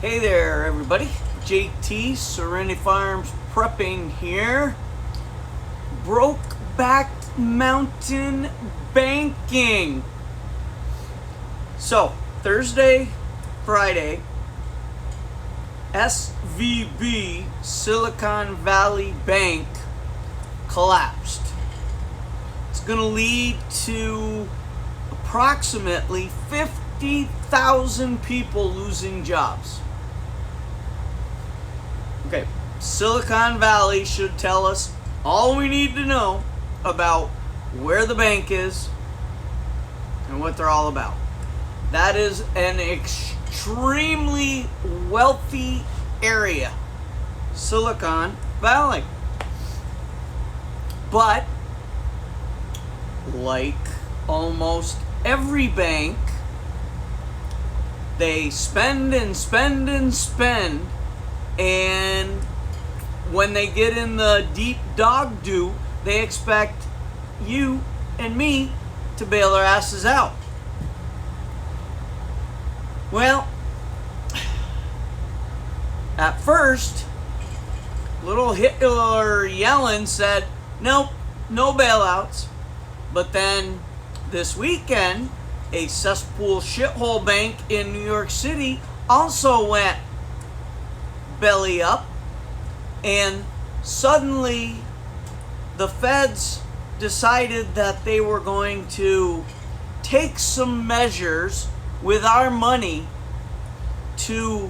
Hey there, everybody. JT, Serenity Farms Prepping here. Brokeback Mountain Banking. So, Thursday, Friday, SVB, Silicon Valley Bank, collapsed. It's going to lead to approximately 50,000 people losing jobs. Okay, Silicon Valley should tell us all we need to know about where the bank is and what they're all about. That is an extremely wealthy area, Silicon Valley. But, like almost every bank, they spend and spend and spend, and when they get in the deep dog do, they expect you and me to bail their asses out. Well, at first, little Hitler Yellin said, nope, no bailouts. But then this weekend, a cesspool shithole bank in New York City also went belly up, and suddenly the feds decided that they were going to take some measures with our money to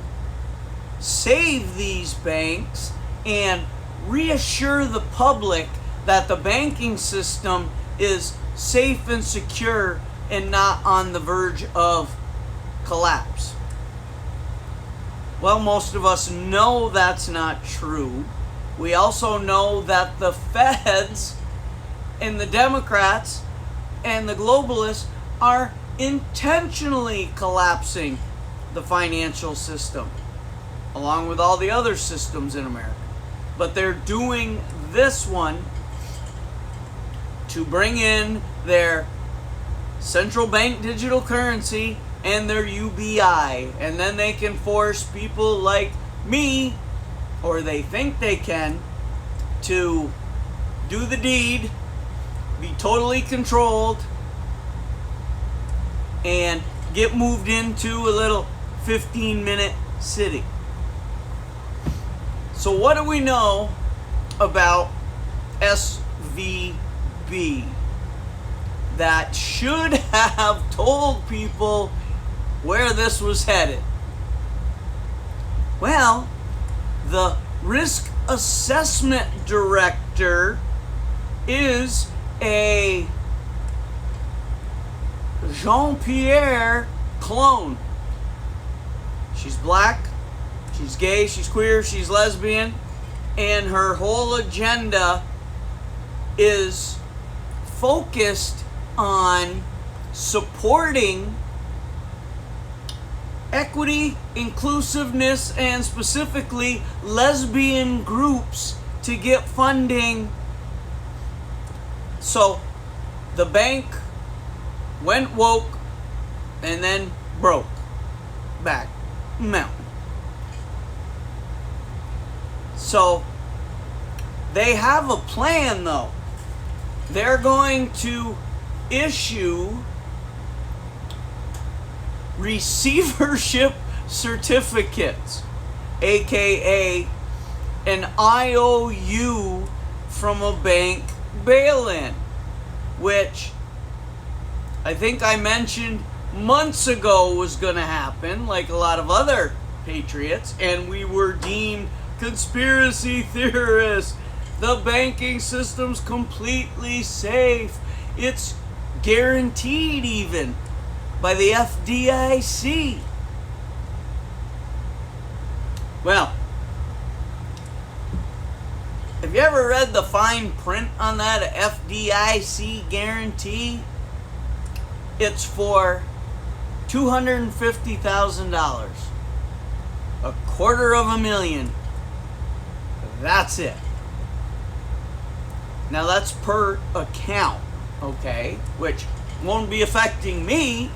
save these banks and reassure the public that the banking system is safe and secure and not on the verge of collapse. Well, most of us know that's not true. We also know that the feds and the Democrats and the globalists are intentionally collapsing the financial system, along with all the other systems in America. But they're doing this one to bring in their central bank digital currency and their UBI, and then they can force people like me, or they think they can, to do the deed, be totally controlled, and get moved into a little 15-minute city. So what do we know about SVB that should have told people where this was headed? Well, the risk assessment director is a Jean-Pierre clone. She's black, she's gay, she's queer, she's lesbian, and her whole agenda is focused on supporting equity, inclusiveness, and specifically lesbian groups to get funding. So the bank went woke and then broke back mountain. So they have a plan, though. They're going to issue receivership certificates, aka an IOU from a bank bail-in, which I think I mentioned months ago was going to happen, like a lot of other patriots, and we were deemed conspiracy theorists. The banking system's completely safe. It's guaranteed even by the FDIC. Well, have you ever read the fine print on that FDIC guarantee? It's for $250,000. $250,000. That's it. Now that's per account, okay? Which won't be affecting me,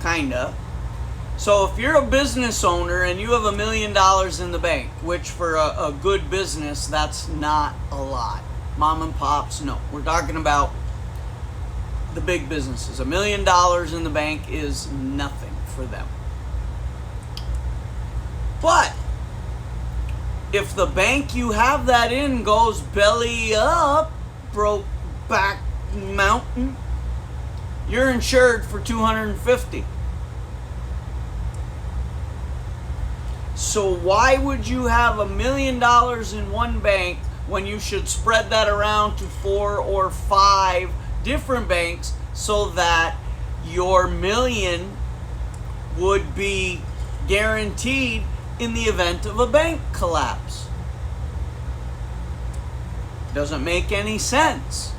kinda. So if you're a business owner and you have $1 million in the bank, which for a good business, that's not a lot. Mom and pops, no. We're talking about the big businesses. $1 million in the bank is nothing for them. But if the bank you have that in goes belly up, broke back mountain, you're insured for $250. So why would you have $1 million in one bank when you should spread that around to 4 or 5 different banks so that your million would be guaranteed in the event of a bank collapse? Doesn't make any sense.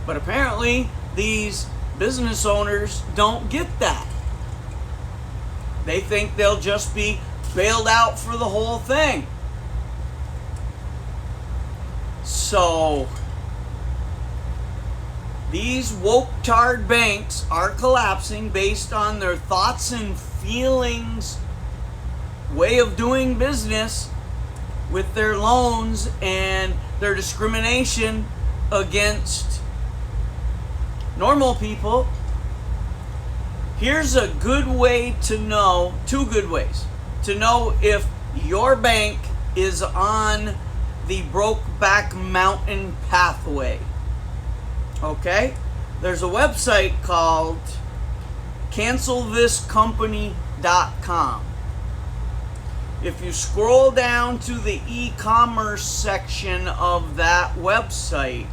But apparently these business owners don't get that. They think they'll just be bailed out for the whole thing. So these woketard banks are collapsing based on their thoughts and feelings way of doing business with their loans and their discrimination against normal people. Here's a good way to know, 2 good ways to know if your bank is on the Brokeback Mountain pathway. Okay? There's a website called cancelthiscompany.com. If you scroll down to the e-commerce section of that website,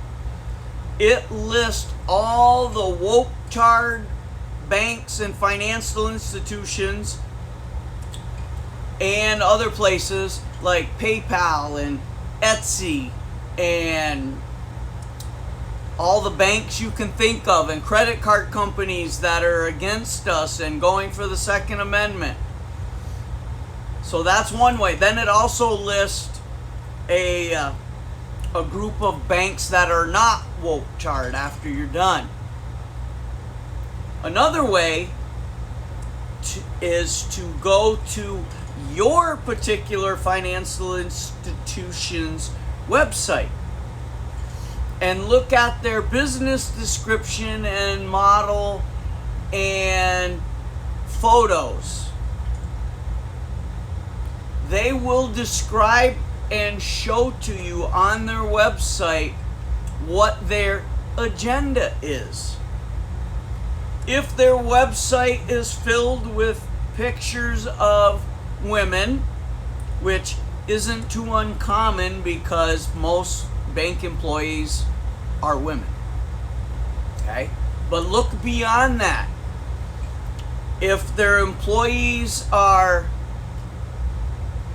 it lists all the woketard banks and financial institutions and other places like PayPal and Etsy and all the banks you can think of and credit card companies that are against us and going for the Second Amendment. So that's one way. Then it also lists a group of banks that are not woketard after you're done. Another way is to go to your particular financial institution's website and look at their business description and model and photos. They will describe and show to you on their website what their agenda is. If their website is filled with pictures of women, which isn't too uncommon because most bank employees are women. Okay? But look beyond that. If their employees are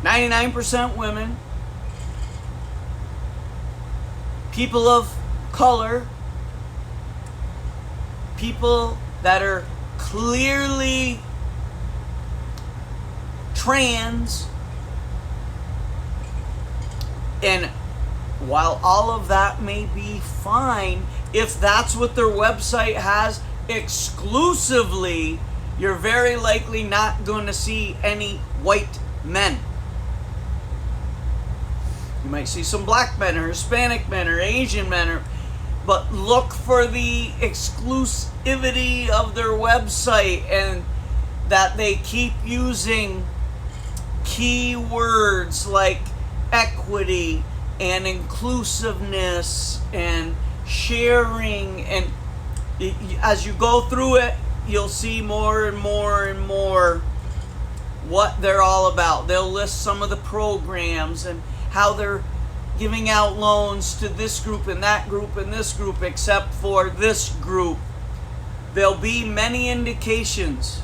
99% women, people of color, people that are clearly trans, and while all of that may be fine, if that's what their website has exclusively, you're very likely not going to see any white men. You might see some black men or Hispanic men or Asian men, but look for the exclusivity of their website and that they keep using keywords like equity and inclusiveness and sharing, and as you go through it, you'll see more and more and more what they're all about. They'll list some of the programs and how they're giving out loans to this group and that group and this group, except for this group. There'll be many indications.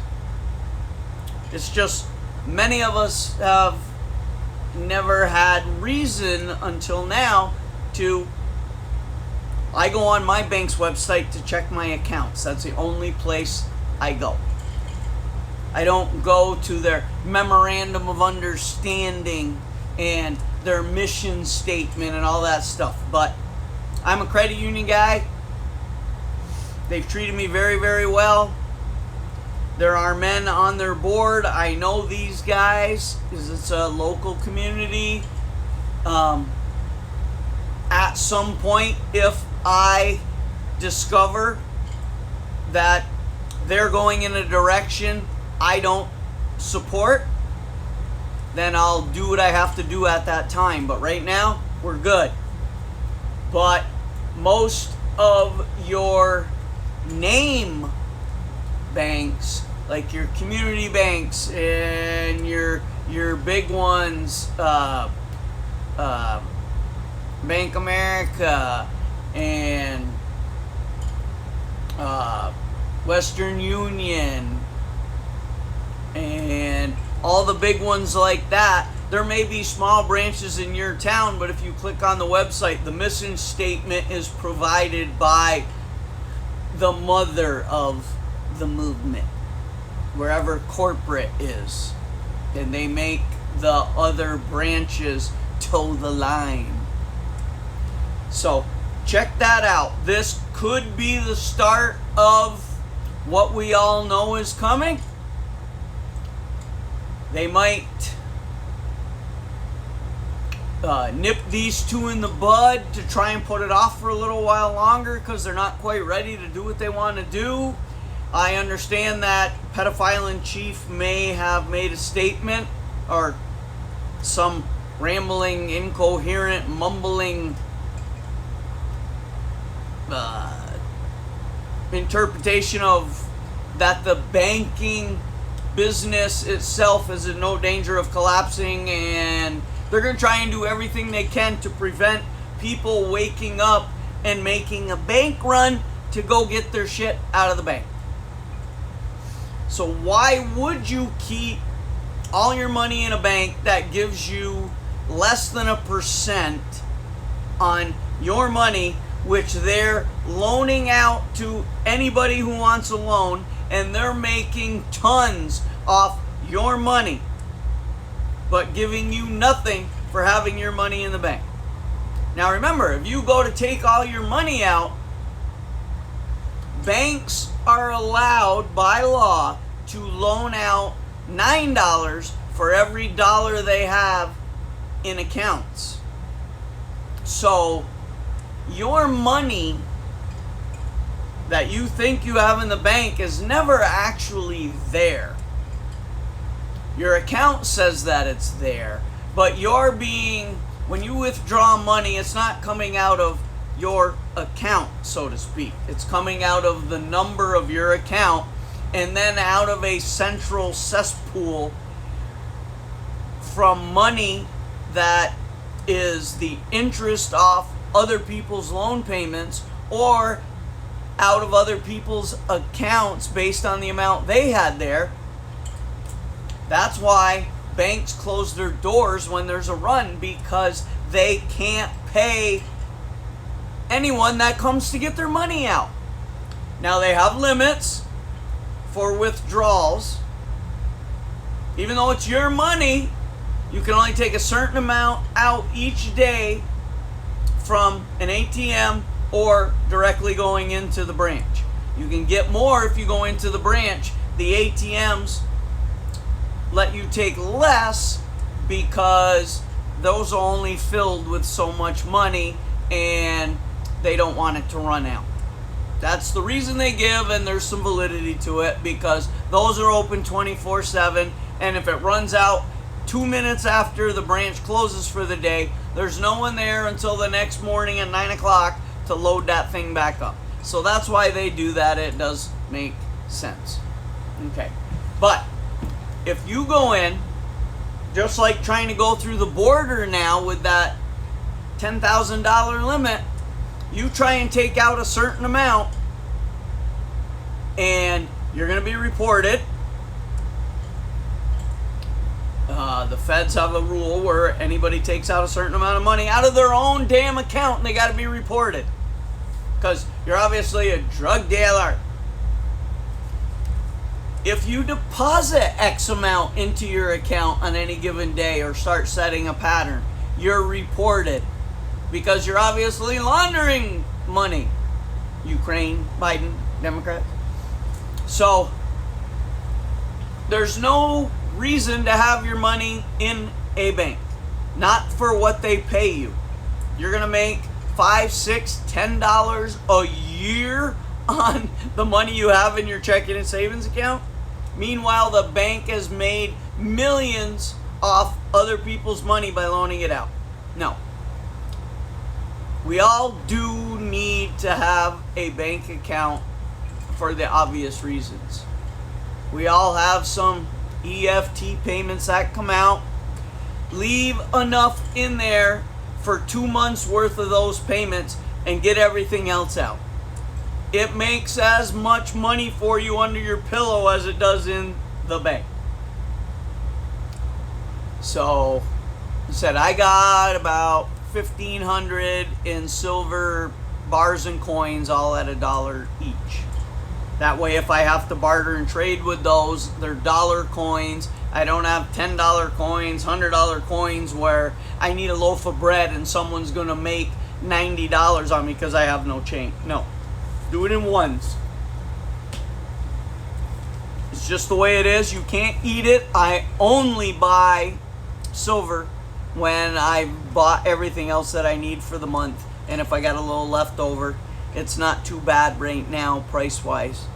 It's just many of us have never had reason until now to. I go on my bank's website to check my accounts. That's the only place I go. I don't go to their memorandum of understanding and their mission statement and all that stuff. But I'm a credit union guy. They've treated me very, very well. There are men on their board. I know these guys because it's a local community. At some point, if I discover that they're going in a direction I don't support, then I'll do what I have to do at that time. But right now, we're good. But most of your name banks, like your community banks and your big ones, Bank America and Western Union and all the big ones like that, there may be small branches in your town, but if you click on the website, the mission statement is provided by the mother of the movement, wherever corporate is, and they make the other branches toe the line. So check that out. This could be the start of what we all know is coming. They might nip these two in the bud to try and put it off for a little while longer because they're not quite ready to do what they want to do. I understand that pedophile in chief may have made a statement or some rambling, incoherent, mumbling interpretation of that the banking business itself is in no danger of collapsing, and they're going to try and do everything they can to prevent people waking up and making a bank run to go get their shit out of the bank. So why would you keep all your money in a bank that gives you less than 1% on your money, which they're loaning out to anybody who wants a loan, and they're making tons off your money, but giving you nothing for having your money in the bank? Now remember, if you go to take all your money out, banks are allowed by law to loan out $9 for every dollar they have in accounts. So your money that you think you have in the bank is never actually there. Your account says that it's there, but when you withdraw money, it's not coming out of your account, so to speak. It's coming out of the number of your account and then out of a central cesspool from money that is the interest off other people's loan payments or out of other people's accounts based on the amount they had there. That's why banks close their doors when there's a run, because they can't pay anyone that comes to get their money out. Now they have limits for withdrawals. Even though it's your money, you can only take a certain amount out each day from an ATM or directly going into the branch. You can get more if you go into the branch. The ATMs let you take less because those are only filled with so much money and they don't want it to run out. That's the reason they give, and there's some validity to it, because those are open 24/7, and if it runs out 2 minutes after the branch closes for the day, there's no one there until the next morning at 9 o'clock to load that thing back up. So that's why they do that. It does make sense. Okay. But if you go in, just like trying to go through the border now with that $10,000 limit, you try and take out a certain amount and you're going to be reported. The feds have a rule where anybody takes out a certain amount of money out of their own damn account and they got to be reported, because you're obviously a drug dealer. If you deposit X amount into your account on any given day or start setting a pattern, you're reported, because you're obviously laundering money. Ukraine, Biden, Democrats. So there's no reason to have your money in a bank. Not for what they pay you. You're going to make $5, $6, $10 a year on the money you have in your checking and savings account. Meanwhile, the bank has made millions off other people's money by loaning it out. No. We all do need to have a bank account for the obvious reasons. We all have some EFT payments that come out. Leave enough in there for 2 months worth of those payments and get everything else out. It makes as much money for you under your pillow as it does in the bank. So, I said I got about 1,500 in silver bars and coins, all at $1 each. That way, if I have to barter and trade with those, they're dollar coins. I don't have $10 coins, $100 coins where I need a loaf of bread and someone's going to make $90 on me because I have no change. No. Do it in ones. It's just the way it is. You can't eat it. I only buy silver when I've bought everything else that I need for the month. And if I got a little left over, it's not too bad right now price-wise.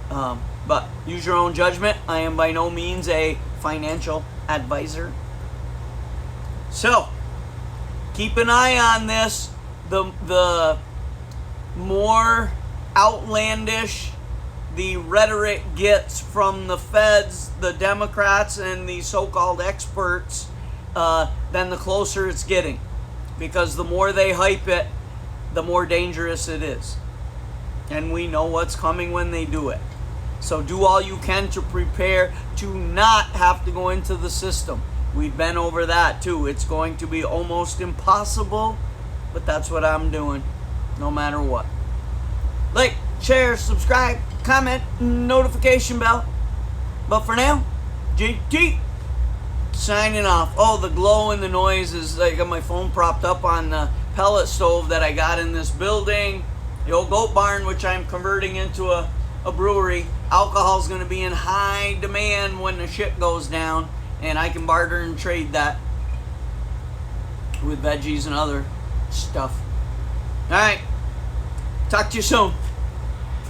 But use your own judgment. I am by no means a financial advisor. So, keep an eye on this. The more outlandish the rhetoric gets from the feds, the Democrats, and the so-called experts, then the closer it's getting. Because the more they hype it, the more dangerous it is. And we know what's coming when they do it. So do all you can to prepare to not have to go into the system. We've been over that too. It's going to be almost impossible, but that's what I'm doing, no matter what. Like, share, subscribe, comment, notification bell. But for now, GT signing off. Oh, the glow and the noise is, I got my phone propped up on the pellet stove that I got in this building. The old goat barn, which I'm converting into a brewery. Alcohol's going to be in high demand when the shit goes down, and I can barter and trade that with veggies and other stuff. Alright, talk to you soon.